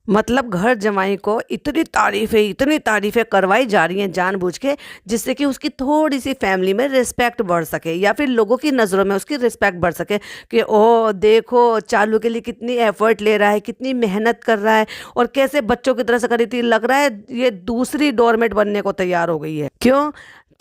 मतलब घर जमाई को इतनी तारीफें करवाई जा रही हैं जानबूझ के, जिससे कि उसकी थोड़ी सी फैमिली में रिस्पेक्ट बढ़ सके या फिर लोगों की नज़रों में उसकी रिस्पेक्ट बढ़ सके कि ओ देखो चालू के लिए कितनी एफर्ट ले रहा है, कितनी मेहनत कर रहा है और कैसे बच्चों की तरह से करी थी, लग रहा है ये दूसरी डोरमेट बनने को तैयार हो गई है। क्यों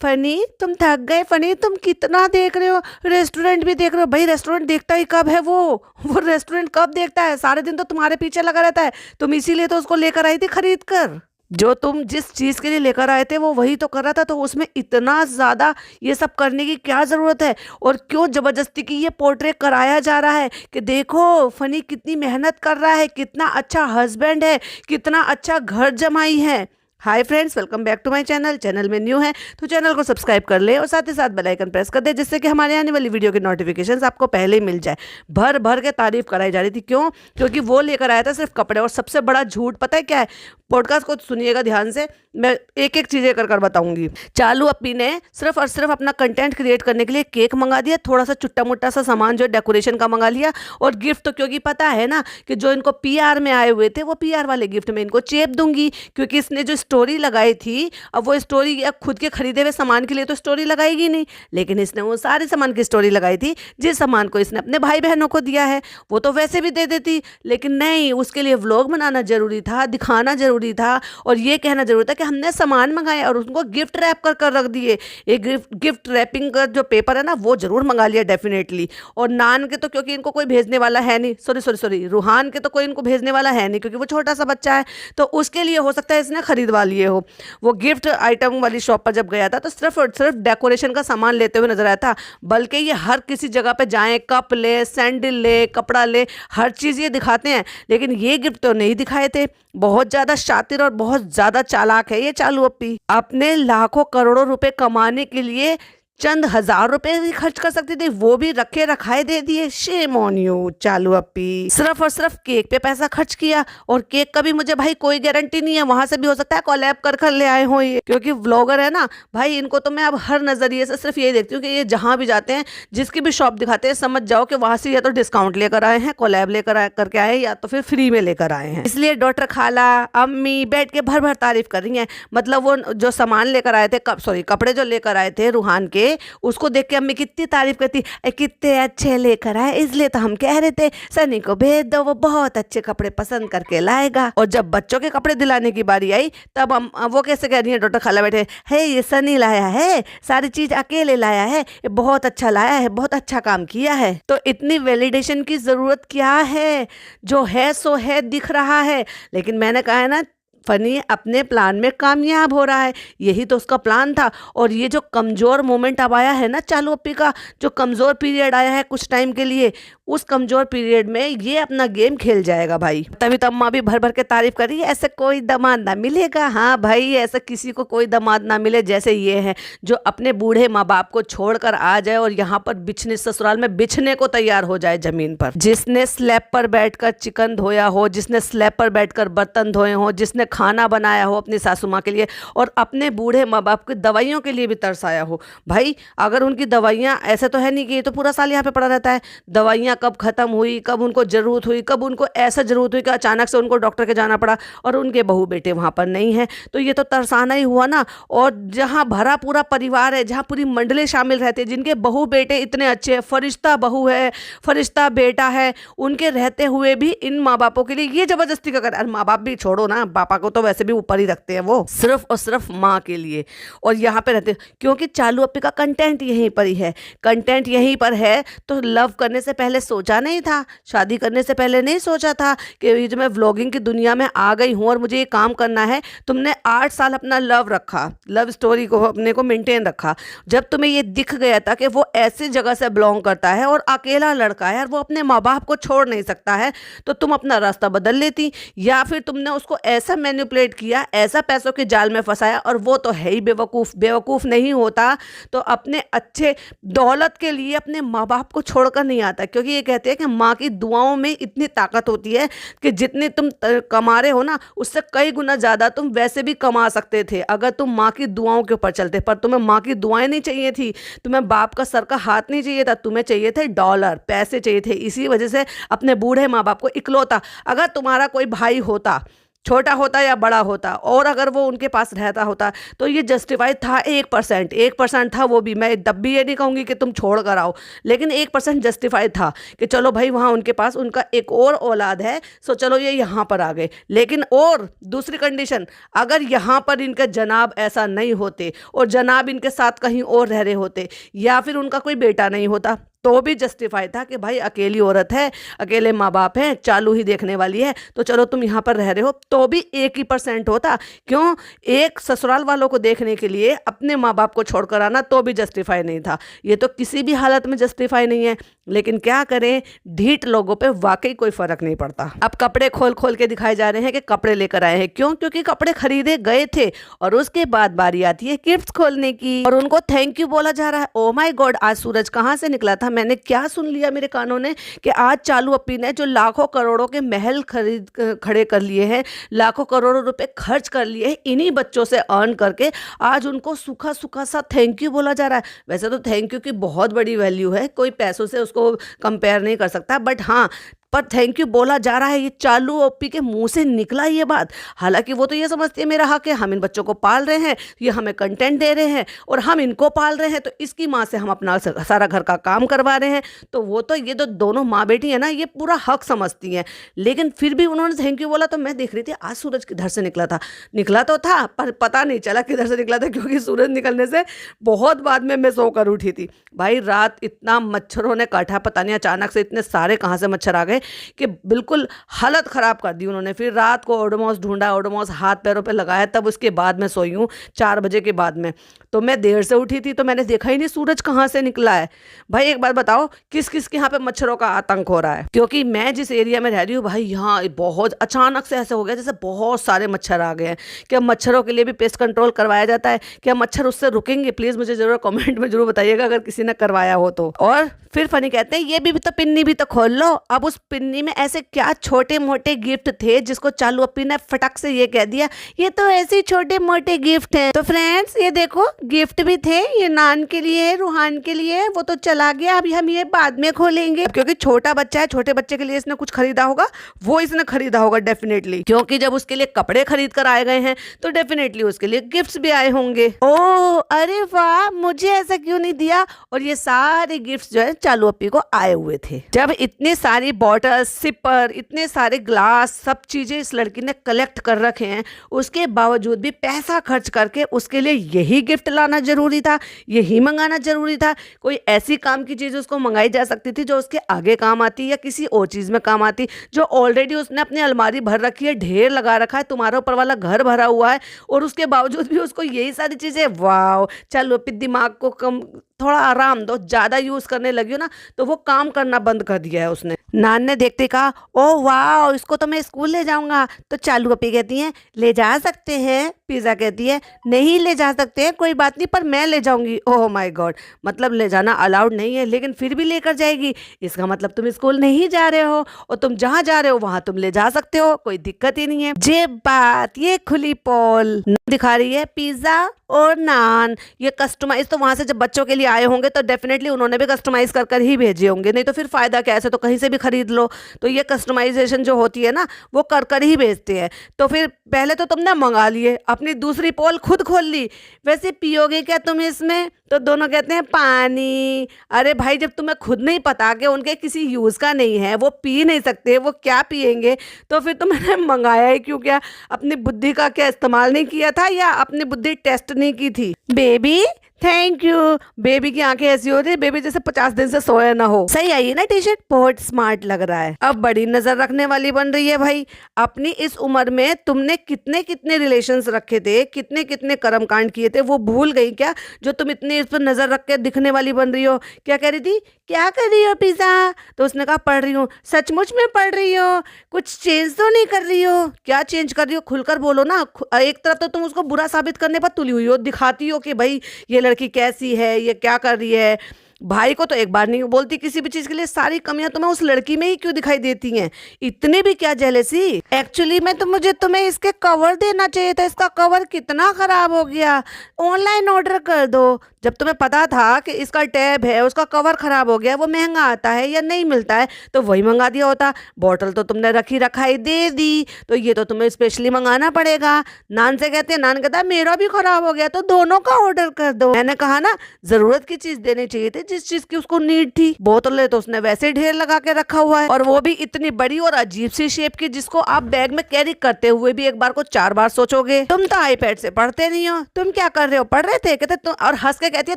फनी तुम थक गए? फनी तुम कितना देख रहे हो, रेस्टोरेंट भी देख रहे हो? भाई रेस्टोरेंट देखता ही कब है वो रेस्टोरेंट कब देखता है? सारे दिन तो तुम्हारे पीछे लगा रहता है। तुम इसीलिए तो उसको लेकर आई थी खरीद कर। जो तुम जिस चीज के लिए लेकर आए थे वो वही तो कर रहा था, तो उसमें इतना ज्यादा ये सब करने की क्या जरूरत है? और क्यों जबरदस्ती की ये पोर्ट्रेट कराया जा रहा है कि देखो फनी कितनी मेहनत कर रहा है, कितना अच्छा हस्बैंड है, कितना अच्छा घर जमाई है। Hi friends, welcome back to my channel में न्यू है तो चैनल को सब्सक्राइब कर ले और साथ ही साथ बेल आइकन प्रेस कर दे, जिससे कि हमारे आने वाली वीडियो के नोटिफिकेशंस आपको पहले ही मिल जाए। भर भर के तारीफ कराई जा रही थी। क्यों? क्योंकि वो लेकर आया था सिर्फ कपड़े। और सबसे बड़ा झूठ पता है क्या है? पॉडकास्ट को सुनिएगा ध्यान से, मैं एक एक चीज़ें कर बताऊंगी। चालू अपी ने सिर्फ और सिर्फ अपना कंटेंट क्रिएट करने के लिए केक मंगा दिया, थोड़ा सा चुट्टा मुट्टा सा सामान जो डेकोरेशन का मंगा लिया, और गिफ्ट तो क्योंकि पता है ना कि जो इनको पीआर में आए हुए थे वो पीआर वाले गिफ्ट में इनको चेप दूंगी, क्योंकि इसने जो स्टोरी लगाई थी, अब वो स्टोरी खुद के खरीदे हुए सामान के लिए तो स्टोरी लगाएगी नहीं, लेकिन इसने वो सारे सामान की स्टोरी लगाई थी जिस सामान को इसने अपने भाई बहनों को दिया है। वो तो वैसे भी दे देती, लेकिन नहीं, उसके लिए व्लॉग बनाना जरूरी था, दिखाना जरूरी था और ये कहना जरूरी था कि हमने सामान मंगाए और उनको गिफ्ट रैप कर कर रख दिए। एक गिफ्ट रैपिंग का जो पेपर है ना वो जरूर मंगा लिया डेफिनेटली। और नान के तो क्योंकि इनको कोई भेजने वाला है नहीं, सॉरी रूहान के तो कोई इनको भेजने वाला है नहीं क्योंकि वो छोटा सा बच्चा है, तो उसके लिए हो सकता है इसने खरीदवा लिए हो। वो गिफ्ट आइटम वाली शॉप पर जब गया था तो सिर्फ और सिर्फ डेकोरेशन का सामान लेते हुए नजर आया था, बल्कि ये हर किसी जगह पे जाएं, कप ले, सैंडल ले, कपड़ा ले, हर चीज़ ये दिखाते हैं, लेकिन ये गिफ्ट तो नहीं दिखाए थे। बहुत ज्यादा शातिर और बहुत ज्यादा चालाक है ये चालू अपी। अपने लाखों करोड़ों रुपए कमाने के लिए चंद हजार रुपए भी खर्च कर सकती थी, वो भी रखे रखाए दे दिए। शेम ऑन यू चालू अपी। सिर्फ और सिर्फ केक पे पैसा खर्च किया, और केक का भी मुझे भाई कोई गारंटी नहीं है, वहां से भी हो सकता है कोलैब कर कर ले आए हो ये, क्योंकि व्लॉगर है ना भाई, इनको तो मैं अब हर नजरिए से सिर्फ यही देखती हूँ कि ये जहां भी जाते हैं, जिसकी भी शॉप दिखाते हैं, समझ जाओ कि वहां से या तो डिस्काउंट लेकर आए हैं, कोलैब लेकर करके आए, या तो फिर फ्री में लेकर आए हैं। इसलिए डॉक्टर खाला अम्मी बैठ के भर भर तारीफ कर रही है। मतलब वो जो सामान लेकर आए थे, कपड़े जो लेकर आए थे रूहान के, उसको देख के अम्मी कितनी तारीफ करती, कितने अच्छे लेकर आए, इसलिए तो हम कह रहे थे सनी को भेज दो, वो बहुत अच्छे कपड़े पसंद करके लाएगा। और जब बच्चों के कपड़े दिलाने की बारी आई तब वो कैसे कह रही है, डॉक्टर खाला बैठे, है ये सनी लाया है, सारी चीज अकेले लाया है, ये बहुत अच्छा लाया है, बहुत अच्छा काम किया है। तो इतनी वैलिडेशन की जरूरत क्या है? जो है सो है, दिख रहा है। लेकिन मैंने कहा है ना, फनी अपने प्लान में कामयाब हो रहा है, यही तो उसका प्लान था। और ये जो कमज़ोर मोमेंट अब आया है ना चालू अपी का, जो कमज़ोर पीरियड आया है कुछ टाइम के लिए, उस कमज़ोर पीरियड में ये अपना गेम खेल जाएगा भाई। तभी तो अम्मा भी भर भर के तारीफ कर रही है, ऐसे कोई दामाद ना मिलेगा। हाँ भाई, ऐसा किसी को कोई दामाद ना मिले जैसे ये है, जो अपने बूढ़े माँ बाप को छोड़कर आ जाए और यहाँ पर बिछने, ससुराल में बिछने को तैयार हो जाए जमीन पर। जिसने स्लैब पर बैठकर चिकन धोया हो, जिसने स्लैब पर बैठकर बर्तन धोए हो, जिसने खाना बनाया हो अपनी सासू माँ के लिए, और अपने बूढ़े माँ बाप की दवाइयों के लिए भी तरसाया हो। भाई अगर उनकी दवाइयाँ, ऐसे तो है नहीं कि ये तो पूरा साल यहाँ पे पड़ा रहता है, दवाइयाँ कब खत्म हुई, कब उनको जरूरत हुई, कब उनको ऐसा जरूरत हुई कि अचानक से उनको डॉक्टर के जाना पड़ा और उनके बहू बेटे वहाँ पर नहीं है, तो ये तो तरसाना ही हुआ ना। और जहाँ भरा पूरा परिवार है, जहाँ पूरी मंडली शामिल रहते हैं, जिनके बहू बेटे इतने अच्छे हैं, फरिश्ता बहू है, फरिश्ता बेटा है, उनके रहते हुए भी इन माँ बापों के लिए ये जबरदस्ती का कर। माँ बाप भी छोड़ो ना, पापा को तो वैसे भी ऊपर ही रखते हैं, वो सिर्फ और सिर्फ माँ के लिए। और यहाँ पे रहते, क्योंकि चालू अपी का कंटेंट यहीं पर ही है, कंटेंट यहीं पर है। तो लव करने से पहले सोचा नहीं था, शादी करने से पहले नहीं सोचा था कि ये जो मैं व्लॉगिंग की दुनिया में आ गई हूँ और मुझे ये काम करना है। तुमने 8 साल अपना लव रखा, लव स्टोरी को अपने को मेंटेन रखा। जब तुम्हें ये दिख गया था कि वो ऐसी जगह से बिलोंग करता है और अकेला लड़का है और वो अपने माँ बाप को छोड़ नहीं सकता है, तो तुम अपना रास्ता बदल लेती, या फिर तुमने उसको ऐसा मैनिपुलेट किया, ऐसा पैसों के जाल में फंसाया, और वो तो है ही बेवकूफ़ नहीं होता तो अपने अच्छे दौलत के लिए अपने माँ बाप को छोड़कर नहीं आता, क्योंकि ये कहते हैं कि माँ की दुआओं में इतनी ताकत होती है कि जितने तुम कमा रहे हो ना, उससे कई गुना ज़्यादा तुम वैसे भी कमा सकते थे अगर तुम माँ की दुआओं के ऊपर चलते। पर तुम्हें माँ की दुआएं नहीं चाहिए थी, तुम्हें बाप का सर का हाथ नहीं चाहिए था, तुम्हें चाहिए थे डॉलर, पैसे चाहिए थे। इसी वजह से अपने बूढ़े माँ बाप को इकलौता, अगर तुम्हारा कोई भाई होता, छोटा होता या बड़ा होता, और अगर वो उनके पास रहता होता, तो ये जस्टिफाइड था। 1% था, वो भी मैं तब भी ये नहीं कहूँगी कि तुम छोड़ कर आओ, लेकिन 1% जस्टिफाइड था कि चलो भाई वहाँ उनके पास उनका एक और औलाद है, सो चलो ये यहाँ पर आ गए। लेकिन और दूसरी कंडीशन, अगर यहाँ पर इनके जनाब ऐसा नहीं होते और जनाब इनके साथ कहीं और रह रहे होते, या फिर उनका कोई बेटा नहीं होता, तो भी जस्टिफाई था कि भाई अकेली औरत है, अकेले माँ बाप हैं, चालू ही देखने वाली है, तो चलो तुम यहाँ पर रह रहे हो, तो भी 1% होता। क्यों? एक ससुराल वालों को देखने के लिए अपने माँ बाप को छोड़कर आना तो भी जस्टिफाई नहीं था। ये तो किसी भी हालत में जस्टिफाई नहीं है। लेकिन क्या करें, ढीठ लोगों पे वाकई कोई फर्क नहीं पड़ता। अब कपड़े खोल खोल के दिखाए जा रहे हैं कि कपड़े लेकर आए हैं। क्यों? क्योंकि कपड़े खरीदे गए थे और उसके बाद बारी आती है गिफ्ट्स खोलने की और उनको थैंक यू बोला जा रहा है। ओ माय गॉड, आज सूरज कहाँ से निकला था? मैंने क्या सुन लिया मेरे कानों ने कि आज चालू अपी ने जो लाखों करोड़ों के महल खरीद खड़े कर लिए हैं, लाखों करोड़ों रुपए खर्च कर लिए हैं इन्हीं बच्चों से अर्न करके, आज उनको सूखा सूखा सा थैंक यू बोला जा रहा है। वैसे तो थैंक यू की बहुत बड़ी वैल्यू है, कोई पैसों से उसको कंपेयर नहीं कर सकता, बट हाँ, पर थैंक यू बोला जा रहा है। ये चालू ओपी के मुंह से निकला ये बात। हालांकि वो तो ये समझती है मेरा हक है, हम इन बच्चों को पाल रहे हैं, ये हमें कंटेंट दे रहे हैं और हम इनको पाल रहे हैं, तो इसकी माँ से हम अपना सारा घर का काम करवा रहे हैं। तो वो तो ये तो दोनों माँ बेटी है ना, ये पूरा हक समझती हैं। लेकिन फिर भी उन्होंने थैंक यू बोला। तो मैं देख रही थी आज सूरज किधर से निकला था, निकला तो था पर पता नहीं चला किधर से निकला था, क्योंकि सूरज निकलने से बहुत बाद में मैं सोकर उठी थी। भाई रात इतना मच्छरों ने काटा, पता नहीं अचानक से इतने सारे कहाँ से मच्छर आ गए कि बिल्कुल हालत ख़राब कर दी उन्होंने। फिर रात को ओडोमॉस ढूंढा, ओडोमॉस हाथ पैरों पे लगाया, तब उसके बाद मैं सोई हूँ 4 बजे के बाद में। तो मैं देर से उठी थी तो मैंने देखा ही नहीं सूरज कहाँ से निकला है। भाई एक बात बताओ, किस किस के यहाँ पे मच्छरों का आतंक हो रहा है? क्योंकि मैं जिस एरिया में रह रही हूँ भाई, यहाँ बहुत अचानक से ऐसे हो गया जैसे बहुत सारे मच्छर आ गए हैं। क्या मच्छरों के लिए भी पेस्ट कंट्रोल करवाया जाता है? क्या मच्छर उससे रुकेंगे? प्लीज़ मुझे जरूर कमेंट में जरूर बताइएगा अगर किसी ने करवाया हो तो। और फिर फनी कहते हैं ये भी तो पिन्नी भी तो खोल लो। अब उस पिन्नी में ऐसे क्या छोटे मोटे गिफ्ट थे जिसको चालू अपी ने फटक से ये कह दिया ये तो ऐसे छोटे मोटे गिफ्ट हैं। तो फ्रेंड्स ये देखो गिफ्ट भी थे, ये नान के लिए है, रूहान के लिए है, वो तो चला गया, अभी हम ये बाद में खोलेंगे। क्योंकि छोटा बच्चा है, छोटे बच्चे के लिए इसने कुछ खरीदा होगा, वो इसने खरीदा होगा डेफिनेटली, क्योंकि जब उसके लिए कपड़े खरीद कर आए गए हैं तो डेफिनेटली उसके लिए गिफ्ट्स भी आए होंगे। ओह अरे वाह, मुझे ऐसा क्यों नहीं दिया? और ये सारे गिफ्ट्स जो है चालू अपी को आए हुए थे। जब इतने सारी बॉटल, सिपर, इतने सारे ग्लास, सब चीजें इस लड़की ने कलेक्ट कर रखे हैं, उसके बावजूद भी पैसा खर्च करके उसके लिए यही गिफ्ट लाना जरूरी था, यही मंगाना जरूरी था। कोई ऐसी काम की चीज उसको मंगाई जा सकती थी जो उसके आगे काम आती या किसी और चीज में काम आती, जो ऑलरेडी उसने अपनी अलमारी भर रखी है, ढेर लगा रखा है, तुम्हारे ऊपर वाला घर भरा हुआ है, और उसके बावजूद भी उसको यही सारी चीजें। वाह, चलो दिमाग को कम थोड़ा आराम दो, ज्यादा यूज करने लगी हो ना तो वो काम करना बंद कर दिया है उसने। नान ने देखते कहा ओ वाह, इसको तो मैं स्कूल ले जाऊंगा। तो चालू अपी कहती हैं ले जा सकते हैं। पिज़्ज़ा कहती है नहीं ले जा सकते हैं, कोई बात नहीं, पर मैं ले जाऊंगी। ओह माय गॉड, मतलब ले जाना अलाउड नहीं है लेकिन फिर भी लेकर जाएगी। इसका मतलब तुम स्कूल नहीं जा रहे हो और तुम जहाँ जा रहे हो वहां तुम ले जा सकते हो, कोई दिक्कत ही नहीं है। जे बात ये खुली पोल दिखा रही है, पिज़्ज़ा और नान ये कस्टमाइज तो वहां से जब बच्चों के लिए आए होंगे तो डेफिनेटली उन्होंने भी कस्टमाइज कर कर ही भेजे होंगे, नहीं तो फिर फायदा क्या, ऐसे तो कहीं से भी खरीद लो। तो ये कस्टमाइजेशन जो होती है ना वो कर कर ही भेजते हैं। तो फिर पहले तो तुमने मंगा लिए, अपनी दूसरी पोल खुद खोल ली, वैसे पियोगे क्या तुम इसमें? तो दोनों कहते हैं पानी। अरे भाई जब तुम्हें खुद नहीं पता कि उनके किसी यूज़ का नहीं है, वो पी नहीं सकते, वो क्या पियेंगे, तो फिर तुमने मंगाया ही क्यों? क्या अपनी बुद्धि का क्या इस्तेमाल नहीं किया था या अपनी बुद्धि टेस्ट नहीं की थी? Baby thank you. बेबी की आंखें ऐसी हो रही है बेबी जैसे 50 दिन से सोया ना हो। सही आई है ना टी शर्ट, बहुत स्मार्ट लग रहा है। अब बड़ी नजर रखने वाली बन रही है भाई। अपनी इस उम्र में तुमने कितने कितने रिलेशंस रखे थे, कितने कितने कर्मकांड किए थे, वो भूल गई क्या जो तुम इतने इस पर नजर रख के दिखने वाली बन रही हो? क्या कह रही थी, क्या कर रही हो पिज़्ज़ा? तो उसने कहा पढ़ रही हूँ। सचमुच में पढ़ रही हो? कुछ चेंज तो नहीं कर रही हो? क्या चेंज कर रही हो, खुलकर बोलो ना। एक तरफ तो तुम उसको बुरा साबित करने पर तुली हुई हो, दिखाती हो कि भाई ये लड़की कैसी है, ये क्या कर रही है, भाई को तो एक बार नहीं बोलती किसी भी चीज के लिए, सारी कमियां तुम्हें उस लड़की में ही क्यों दिखाई देती हैं? इतनी भी क्या जेलेसी? एक्चुअली में तो मुझे तुम्हें इसके कवर देना चाहिए था, इसका कवर कितना खराब हो गया, ऑनलाइन ऑर्डर कर दो। जब तुम्हें पता था कि इसका टैब है, उसका कवर खराब हो गया, वो महंगा आता है या नहीं मिलता है, तो वही मंगा दिया होता। बॉटल तो तुमने रखी रखाई दे दी, तो ये तो तुम्हें स्पेशली मंगाना पड़ेगा। नान से कहते हैं, नान कहता है मेरा भी खराब हो गया, तो दोनों का ऑर्डर कर दो। मैंने कहा ना, जरूरत की चीज देनी चाहिए थी, जिस चीज की उसको नीड थी। बोतलें तो उसने वैसे ढेर लगा के रखा हुआ है, और वो भी इतनी बड़ी और अजीब सी शेप की, जिसको आप बैग में कैरी करते हुए भी एक बार को 4 बार सोचोगे। तुम तो आईपैड से पढ़ते नहीं हो, तुम क्या कर रहे हो? पढ़ रहे थे? कहते और हंस के कहती है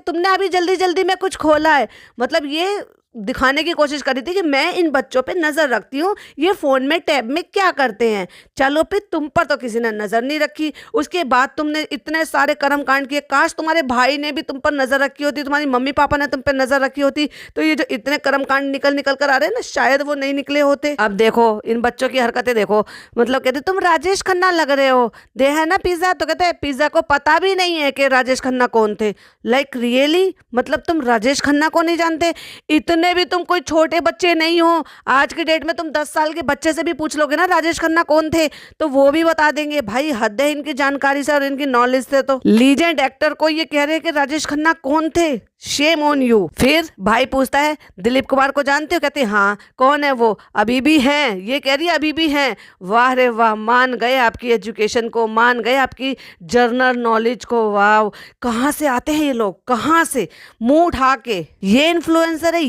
तुमने अभी जल्दी जल्दी में कुछ खोला है। मतलब ये दिखाने की कोशिश करी थी कि मैं इन बच्चों पे नजर रखती हूँ, ये फोन में टैब में क्या करते हैं। चलो फिर तुम पर तो किसी ने नजर नहीं रखी, उसके बाद तुमने इतने सारे कर्म कांड किए। काश तुम्हारे भाई ने भी तुम पर नजर रखी होती, तुम्हारी मम्मी पापा ने तुम पर नजर रखी होती, तो ये जो इतने कर्म कांड निकल निकल कर आ रहे हैं ना, शायद वो नहीं निकले होते। अब देखो इन बच्चों की हरकतें देखो, मतलब कहते तुम राजेश खन्ना लग रहे हो, दे है ना पिज्जा, तो कहते हैं पिज्जा को पता भी नहीं है कि राजेश खन्ना कौन थे। लाइक रियली, मतलब तुम राजेश खन्ना को नहीं जानते? इतने भी तुम कोई छोटे बच्चे नहीं हो। आज की डेट में तुम 10 साल के बच्चे से भी पूछ लोगे ना राजेश खन्ना कौन थे, तो वो भी बता देंगे। भाई हद है इनकी जानकारी से और इनकी नॉलेज से। तो लीजेंड एक्टर को ये कह रहे हैं कि राजेश खन्ना कौन थे, शेम ऑन यू। फिर भाई पूछता है दिलीप कुमार को जानते हो? कहते हाँ। कौन है वो? अभी भी हैं। ये कह रही है अभी भी हैं। वाह रे वाह, मान गए आपकी एजुकेशन को, मान गए आपकी जर्नल नॉलेज को। वाह, कहाँ से आते हैं ये लोग, कहाँ से मुंह उठा के। ये इन्फ्लुएंसर है,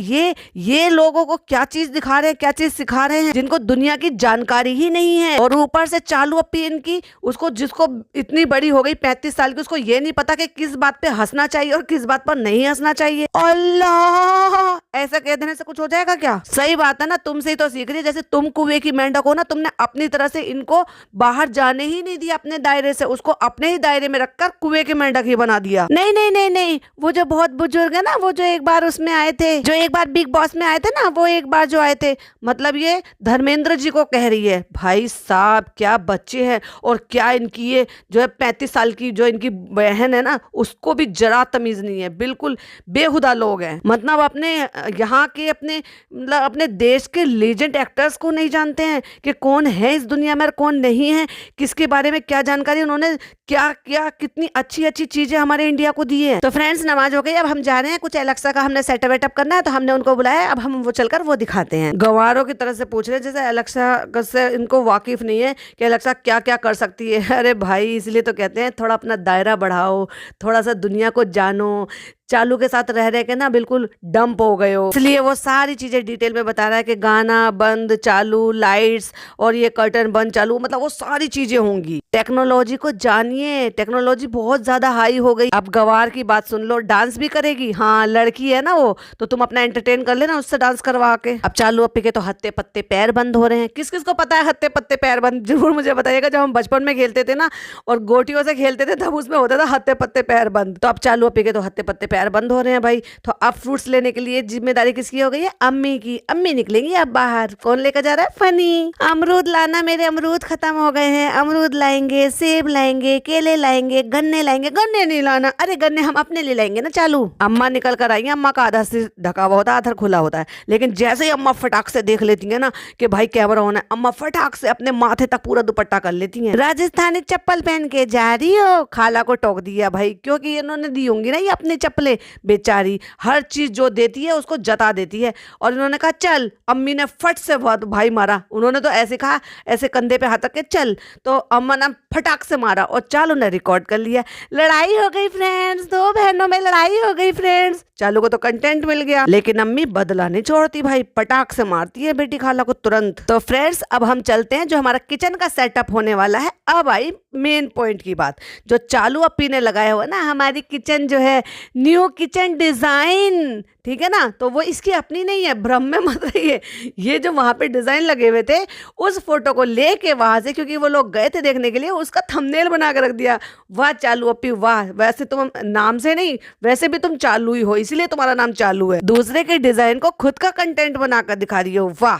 ये लोगों को क्या चीज दिखा रहे हैं, क्या चीज सिखा रहे हैं, जिनको दुनिया की जानकारी ही नहीं है। और ऊपर से चालू अपी इनकी, उसको जिसको इतनी बड़ी हो गई 35 साल की, उसको ये नहीं पता कि किस बात पे हंसना चाहिए और किस बात पर नहीं हंसना चाहिए। अल्लाह, ऐसा कह देने से कुछ हो जाएगा क्या? सही बात है ना, तुमसे ही तो सीख रही है। जैसे तुम कुएं की मेंढक हो ना, तुमने अपनी तरह से इनको बाहर जाने ही नहीं दिया अपने दायरे से, उसको अपने ही दायरे में रखकर कुएं की मेंढक ही बना दिया। नहीं नहीं नहीं नहीं, वो जो बहुत बुजुर्ग है ना, वो जो एक बार उसमें आए थे, जो एक बार बिग बॉस में आए थे ना, वो एक बार जो आए थे, मतलब ये धर्मेंद्र जी को कह रही है। भाई साहब क्या बच्चे हैं, और क्या इनकी ये जो है 35 साल की जो इनकी बहन है ना, उसको भी जरा तमीज नहीं है। बिल्कुल बेहुदा लोग हैं। मतलब अपने यहाँ के मतलब अपने देश के लीजेंड एक्टर्स को नहीं जानते हैं कि कौन है इस दुनिया में और कौन नहीं है, किसके बारे में क्या जानकारी उन्होंने क्या क्या कितनी अच्छी अच्छी चीजें हमारे इंडिया को दी है। तो फ्रेंड्स नमाज हो गई, अब हम जा रहे हैं, कुछ एलेक्सा का हमने सेटअप वेटअप करना है, तो हमने उनको बुलाया, अब हम वो चलकर वो दिखाते हैं। गवारों की तरह से पूछ रहे हैं जैसे एलेक्सा से इनको वाकिफ नहीं है कि एलेक्सा क्या क्या कर सकती है। अरे भाई इसलिए तो कहते हैं थोड़ा अपना दायरा बढ़ाओ, थोड़ा सा दुनिया को जानो। चालू के साथ रह रहे के ना बिल्कुल डंप हो गए हो, इसलिए वो सारी चीजें डिटेल में बता रहा है कि गाना बंद चालू, लाइट्स और ये कर्टन बंद चालू, मतलब वो सारी चीजें होंगी। टेक्नोलॉजी को जानिए, टेक्नोलॉजी बहुत ज्यादा हाई हो गई। अब गवार की बात सुन लो, डांस भी करेगी। हाँ लड़की है ना वो, तो तुम अपना एंटरटेन कर लेना उससे डांस करवा के। अब चालू अपी के तो हत्ते पत्ते पैर बंद हो रहे हैं। किस किस को पता है हत्ते पत्ते पैर बंद? जरूर मुझे बताइएगा। जब हम बचपन में खेलते थे ना और गोटियों से खेलते थे, तब उसमें होता था हत्ते पत्ते पैर बंद। तो अब चालू अपी के तो हत्ते पत्ते पैर बंद हो रहे हैं भाई। तो अब फ्रूट्स लेने के लिए जिम्मेदारी किसकी हो गई है? अम्मी की। अम्मी निकलेंगी अब बाहर। कौन लेकर जा रहा है? फनी। अमरूद लाना, मेरे अमरूद खत्म हो गए हैं। अमरूद लाएंगे, सेब लाएंगे, केले लाएंगे, गन्ने लाएंगे। गन्ने नहीं लाना, अरे गन्ने हम अपने लिए लाएंगे ना। चालू अम्मा निकल कर आई। अम्मा का आधा से ढका हुआ होता है, आधा खुला होता है, लेकिन जैसे ही अम्मा फटाक से देख लेती है ना कि भाई कैमरा होना है, अम्मा फटाक से अपने माथे तक पूरा दुपट्टा कर लेती है। राजस्थानी चप्पल पहन के जा रही हो? खाला को टोक दिया भाई, क्योंकि इन्होंने दी होंगी ना ये अपनी चप्पलें। बेचारी हर चीज जो देती है उसको जता देती है, और इन्होंने कहा चल। अम्मी ने फट से भाई मारा। उन्होंने तो ऐसे कहा, ऐसे कंधे पे हाथ रख के चल, तो अम्मा ने फटाक से मारा और चालू ने रिकॉर्ड कर लिया। लड़ाई हो गई फ्रेंड्स, दो बहनों में लड़ाई हो गई फ्रेंड्स। चालू को तो कंटेंट मिल गया, लेकिन अम्मी बदला नहीं छोड़ती भाई, पटाख से मारती है बेटी खाला को तुरंत। तो फ्रेंड्स अब हम चलते हैं, जो हमारा किचन का सेटअप होने वाला है। अब आई मेन पॉइंट की बात, जो चालू अपी ने लगाया हुआ ना हमारी किचन जो है, न्यू किचन डिजाइन, ठीक है ना। तो वो इसकी अपनी नहीं है, भ्रम में मत रहिए। ये जो वहां पे डिजाइन लगे हुए थे, उस फोटो को लेके वहां से, क्योंकि वो लोग गए थे देखने के लिए, उसका थंबनेल बना के रख दिया। वाह चालू अपी वाह, वैसे तुम नाम से नहीं, वैसे भी तुम चालू ही हो, इसलिए तुम्हारा नाम चालू है। दूसरे के डिजाइन को खुद का कंटेंट बनाकर दिखा रही हो, वाह।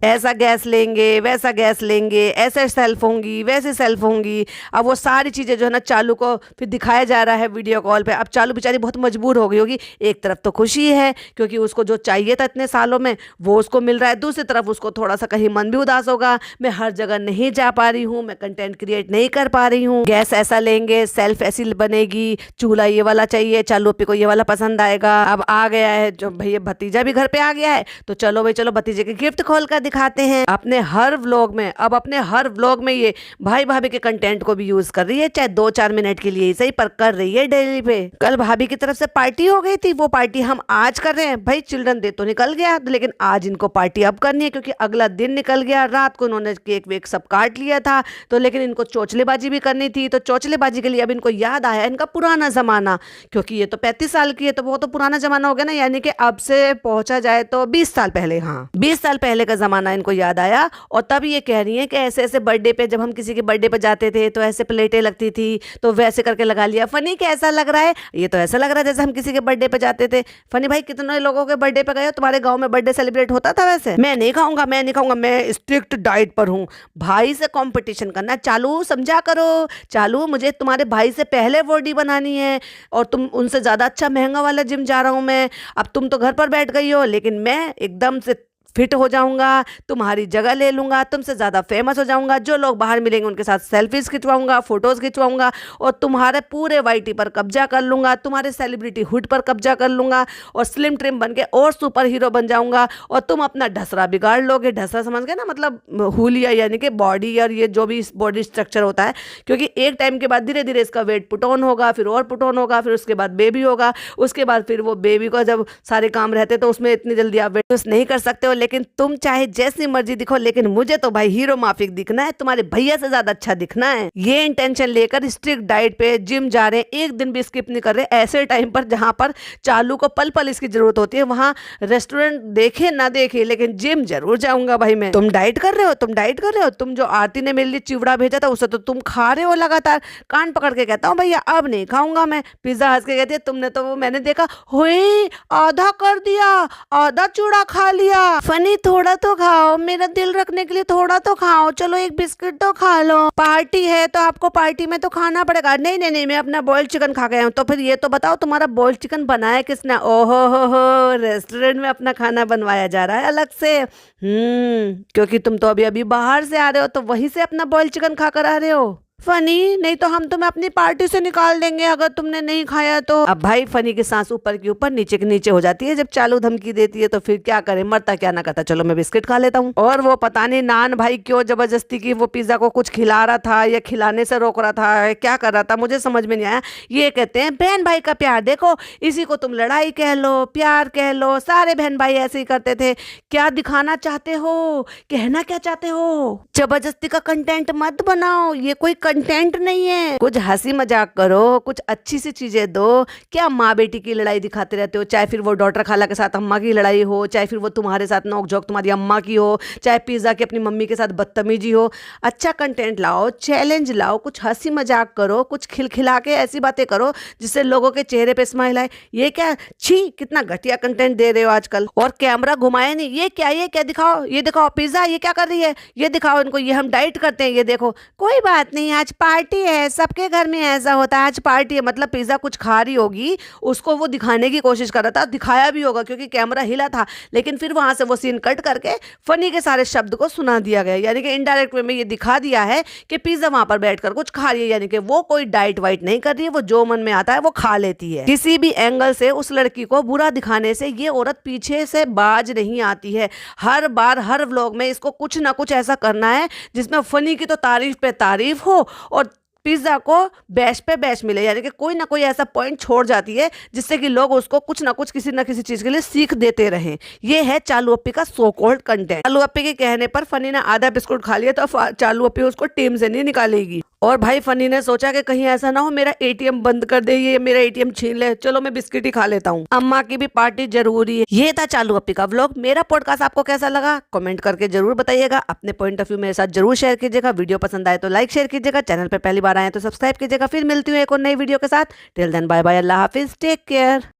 ऐसा गैस लेंगे, वैसा गैस लेंगे, ऐसे सेल्फ होंगी, वैसे सेल्फ होंगी। अब वो सारी चीज़ें जो है ना चालू को फिर दिखाया जा रहा है वीडियो कॉल पे। अब चालू बेचारी बहुत मजबूर हो गई होगी। एक तरफ तो खुशी है क्योंकि उसको जो चाहिए था इतने सालों में वो उसको मिल रहा है, दूसरी तरफ उसको थोड़ा सा कहीं मन भी उदास होगा, मैं हर जगह नहीं जा पा रही हूँ, मैं कंटेंट क्रिएट नहीं कर पा रही हूँ। गैस ऐसा लेंगे, सेल्फ ऐसी बनेगी, चूल्हा ये वाला चाहिए, चालू अप्पी को ये वाला पसंद आएगा। अब आ गया है जो भैया भतीजा भी घर पे आ गया है, तो चलो भाई चलो भतीजे के गिफ्ट खोल कर दिखाते हैं अपने हर व्लॉग में। अब अपने हर व्लॉग में ये भाई भाभी के कंटेंट को भी यूज कर रही है, चाहे 2-4 मिनट के लिए सही पर कर रही है डेली पे। कल भाभी की तरफ से पार्टी हो गई थी, वो पार्टी हम आज कर रहे हैं। भाई चिल्ड्रन डे तो निकल गया, लेकिन आज इनको पार्टी अब करनी है क्योंकि अगला दिन निकल गया। रात को इन्होंने केक वेक सब काट लिया था, तो लेकिन इनको चोचलेबाजी भी करनी थी, तो चोचलेबाजी के लिए अब इनको याद आया इनका पुराना जमाना, क्योंकि ये तो 35 साल की है, तो वो तो पुराना जमाना हो गया ना, यानी कि अब से पहुंचा जाए तो 20 साल पहले। हाँ 20 साल पहले का जमाना इनको याद आया। और तब ये कह रही है कि ऐसे ऐसे बर्थडे पे, जब हम किसी के बर्थडे पे जाते थे तो ऐसे प्लेटें लगती थी, तो वैसे करके लगा लिया। फनी कैसा लग रहा है? ये तो ऐसा लग रहा है जैसे हम किसी के बर्थडे पे जाते थे। फनी भाई कितने लोगों के बर्थडे पे गए हो? तुम्हारे गांव में बर्थडे सेलिब्रेट होता था वैसे? मैं नहीं खाऊंगा, मैं नहीं खाऊंगा, मैं स्ट्रिक्ट डाइट पर हूँ। भाई से कंपटीशन करना चालू समझा करो। चालू मुझे तुम्हारे भाई से पहले बॉडी बनानी है और तुम उनसे ज्यादा अच्छा महंगा वाला जिम जा रहा हूँ मैं। अब तुम तो घर पर बैठ गई हो, लेकिन मैं एकदम से फिट हो जाऊंगा, तुम्हारी जगह ले लूंगा, तुमसे ज़्यादा फेमस हो जाऊंगा। जो लोग बाहर मिलेंगे उनके साथ सेल्फीज खिंचवाऊंगा, फोटोज खिंचवाऊंगा और तुम्हारे पूरे वाईटी पर कब्जा कर लूंगा, तुम्हारे सेलिब्रिटी हुड पर कब्जा कर लूंगा और स्लिम ट्रिम बन के और सुपर हीरो बन जाऊंगा। और तुम अपना ढसरा बिगाड़ लोगे। ढसरा समझ गए ना, मतलब हुलिया, यानी कि बॉडी और ये जो भी बॉडी स्ट्रक्चर होता है, क्योंकि एक टाइम के बाद धीरे धीरे इसका वेट पुट ऑन होगा, फिर और पुट ऑन होगा, फिर उसके बाद बेबी होगा, उसके बाद फिर वो बेबी को जब सारे काम रहते तो उसमें इतनी जल्दी आप वेट लॉस नहीं कर सकते हो। लेकिन तुम चाहे जैसी मर्जी दिखो, लेकिन मुझे तो भाई हीरो माफिक दिखना है, तुम्हारे भैया से ज्यादा अच्छा दिखना है। ये इंटेंशन लेकर स्ट्रिक्ट डाइट पे जिम जा रहे हैं, एक दिन भी स्किप नहीं कर रहे। ऐसे टाइम पर जहां पर चालू को पल पल इसकी जरूरत होती है, वहां रेस्टोरेंट देखे ना देखे लेकिन जिम जरूर जाऊंगा भाई मैं। तुम डाइट कर रहे हो, तुम डाइट कर रहे हो। तुम जो आरती ने मेरे लिए चिवड़ा भेजा था उसे तो तुम खा रहे हो लगातार। कान पकड़ के कहता हूँ भैया अब नहीं खाऊंगा मैं। पिज्जा हंस के कहती है तुमने तो वो मैंने देखा हुई आधा कर दिया, आधा चूड़ा खा लिया। फनी थोड़ा तो खाओ, मेरा दिल रखने के लिए थोड़ा तो खाओ, चलो एक बिस्किट तो खा लो। पार्टी है तो आपको पार्टी में तो खाना पड़ेगा। नहीं नहीं नहीं, मैं अपना बॉइल्ड चिकन खा गया हूँ। तो फिर ये तो बताओ तुम्हारा बॉइल्ड चिकन बनाया किसने? ओहो हो, रेस्टोरेंट में अपना खाना बनवाया जा रहा है अलग से। क्योंकि तुम तो अभी अभी बाहर से आ रहे हो, तो वहीं से अपना बॉइल्ड चिकन खा कर आ रहे हो। फनी नहीं तो हम तुम्हें अपनी पार्टी से निकाल देंगे अगर तुमने नहीं खाया तो। अब भाई फनी की सांस ऊपर की ऊपर नीचे के नीचे हो जाती है जब चालू धमकी देती है, तो फिर क्या करे, मरता क्या ना करता। चलो मैं बिस्किट खा लेता हूँ। और वो पता नहीं नान भाई क्यों जबरदस्ती की वो पिज्जा को कुछ खिला रहा था या खिलाने से रोक रहा था, क्या कर रहा था मुझे समझ में नहीं आया। ये कहते हैं बहन भाई का प्यार, देखो इसी को तुम लड़ाई कह लो, प्यार कह लो, सारे बहन भाई ऐसे ही करते थे। क्या दिखाना चाहते हो, कहना क्या चाहते हो? जबरदस्ती का कंटेंट मत बनाओ, ये कोई कंटेंट नहीं है। कुछ हंसी मजाक करो, कुछ अच्छी सी चीजें दो। क्या माँ बेटी की लड़ाई दिखाते रहते हो? चाहे फिर वो डॉटर खाला के साथ अम्मा की लड़ाई हो, चाहे फिर वो तुम्हारे साथ नोकझोंक तुम्हारी अम्मा की हो, चाहे पिज्जा की अपनी मम्मी के साथ बदतमीजी हो। अच्छा कंटेंट लाओ, चैलेंज लाओ, कुछ हंसी मजाक करो, कुछ खिलखिला के ऐसी बातें करो जिससे लोगों के चेहरे पे स्माइल आए। ये क्या, छी कितना घटिया कंटेंट दे रहे हो आजकल। और कैमरा घुमाया नहीं, ये क्या दिखाओ, ये दिखाओ पिज्जा, ये क्या कर रही है, ये दिखाओ इनको, ये हम डाइट करते हैं, ये देखो। कोई बात नहीं, आज पार्टी है, सबके घर में ऐसा होता है, आज पार्टी है। मतलब पिज्जा कुछ खा रही होगी, उसको वो दिखाने की कोशिश कर रहा था, दिखाया भी होगा क्योंकि कैमरा हिला था, लेकिन फिर वहां से वो सीन कट करके फनी के सारे शब्द को सुना दिया गया, यानी कि इनडायरेक्ट वे में ये दिखा दिया है कि पिज्जा वहां पर बैठकर कुछ खा रही है, यानी कि वो कोई डाइट वाइट नहीं कर रही है, वो जो मन में आता है वो खा लेती है। किसी भी एंगल से उस लड़की को बुरा दिखाने से ये औरत पीछे से बाज नहीं आती है। हर बार हर व्लॉग में इसको कुछ ना कुछ ऐसा करना है जिसमें फनी की तो तारीफ पे तारीफ हो और पिज्जा को बैश पे बैश मिले, यानी कि कोई ना कोई ऐसा पॉइंट छोड़ जाती है जिससे कि लोग उसको कुछ ना कुछ किसी ना किसी चीज के लिए सीख देते रहें। ये है चालू अप्पी का सो कॉल्ड कंटेंट। चालू अप्पी के कहने पर फनी ने आधा बिस्कुट खा लिया, तो चालू अप्पी उसको टीम से नहीं निकालेगी। और भाई फनी ने सोचा कि कहीं ऐसा ना हो मेरा एटीएम बंद कर दे, ये मेरा एटीएम छीन ले, चलो मैं बिस्किट ही खा लेता हूँ, अम्मा की भी पार्टी जरूरी है। ये था चालू अप्पी का व्लॉग। मेरा पॉडकास्ट आपको कैसा लगा कमेंट करके जरूर बताइएगा। अपने पॉइंट ऑफ व्यू मेरे साथ जरूर शेयर कीजिएगा। वीडियो पसंद आए तो लाइक शेयर कीजिएगा। चैनल पर पहली बार आए तो सब्सक्राइब कीजिएगा। फिर मिलती हूँ एक और नई वीडियो के साथ। टिल देन बाय बाय, अल्लाह हाफिज, टेक केयर।